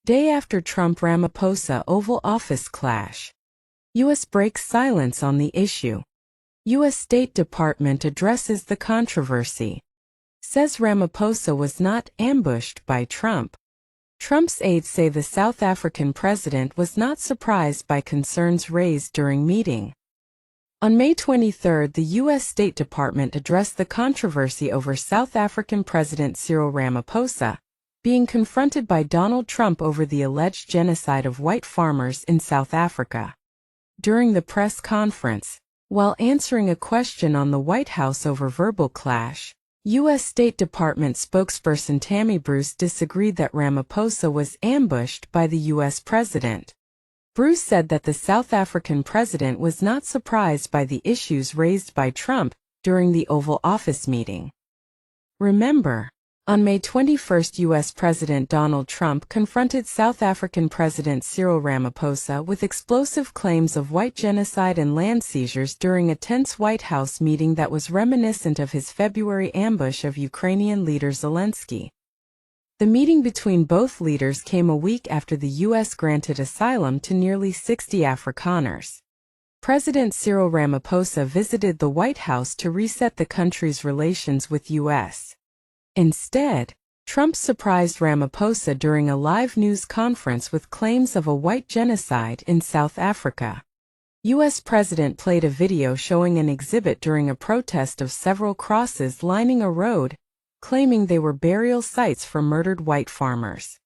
Day after Trump-Ramaphosa Oval Office clash. U.S. breaks silence on the issue. U.S. State Department addresses the controversy. Says Ramaphosa was not ambushed by Trump. Trump's aides say the South African president was not surprised by concerns raised during meeting. On May 23, the U.S. State Department addressed the controversy over South African President Cyril Ramaphosa being confronted by Donald Trump over the alleged genocide of white farmers in South Africa. During the press conference, while answering a question on the White House over verbal clash, U.S. State Department spokesperson Tammy Bruce disagreed that Ramaphosa was ambushed by the U.S. president. Bruce said that the South African president was not surprised by the issues raised by Trump during the Oval Office meeting. Remember, on May 21, U.S. President Donald Trump confronted South African President Cyril Ramaphosa with explosive claims of white genocide and land seizures during a tense White House meeting that was reminiscent of his February ambush of Ukrainian leader Zelensky. The meeting between both leaders came a week after the U.S. granted asylum to nearly 60 Afrikaners. President Cyril Ramaphosa visited the White House to reset the country's relations with U.S. Instead, Trump surprised Ramaphosa during a live news conference with claims of a white genocide in South Africa. U.S. President played a video showing an exhibit during a protest of several crosses lining a road, claiming they were burial sites for murdered white farmers.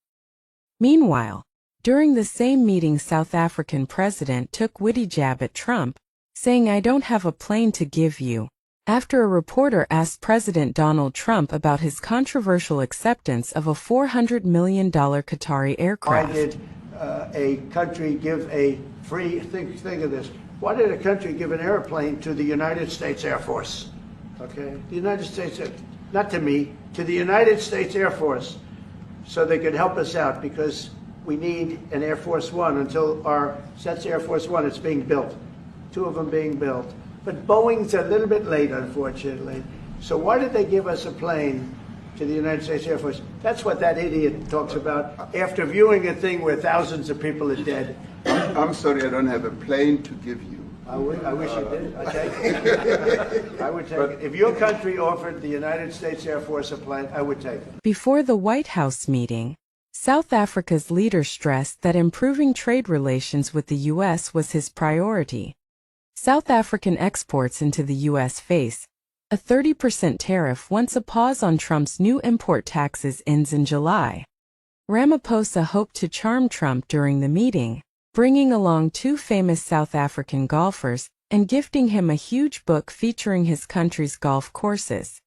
Meanwhile, during the same meeting, South African president took witty jab at Trump, saying, "I don't have a plane to give you," after a reporter asked President Donald Trump about his controversial acceptance of a $400 million Qatari aircraft. Why did a country give a free, think of this, why did a country give an airplane to the United States Air Force? Okay, the United States, not to me, to the United States Air Force, so they could help us out, because we need an Air Force One until that's Air Force One, it's being built, 2 of them being built. But Boeing's a little bit late, unfortunately. So why did they give us a plane to the United States Air Force? That's what that idiot talks about after viewing a thing where thousands of people are dead. I'm sorry, I don't have a plane to give you. I wish you did. I take it. I would take it. If your country offered the United States Air Force a plane, I would take it. Before the White House meeting, South Africa's leader stressed that improving trade relations with the U.S. was his priority. South African exports into the U.S. face a 30% tariff once a pause on Trump's new import taxes ends in July. Ramaphosa hoped to charm Trump during the meeting, bringing along 2 famous South African golfers and gifting him a huge book featuring his country's golf courses.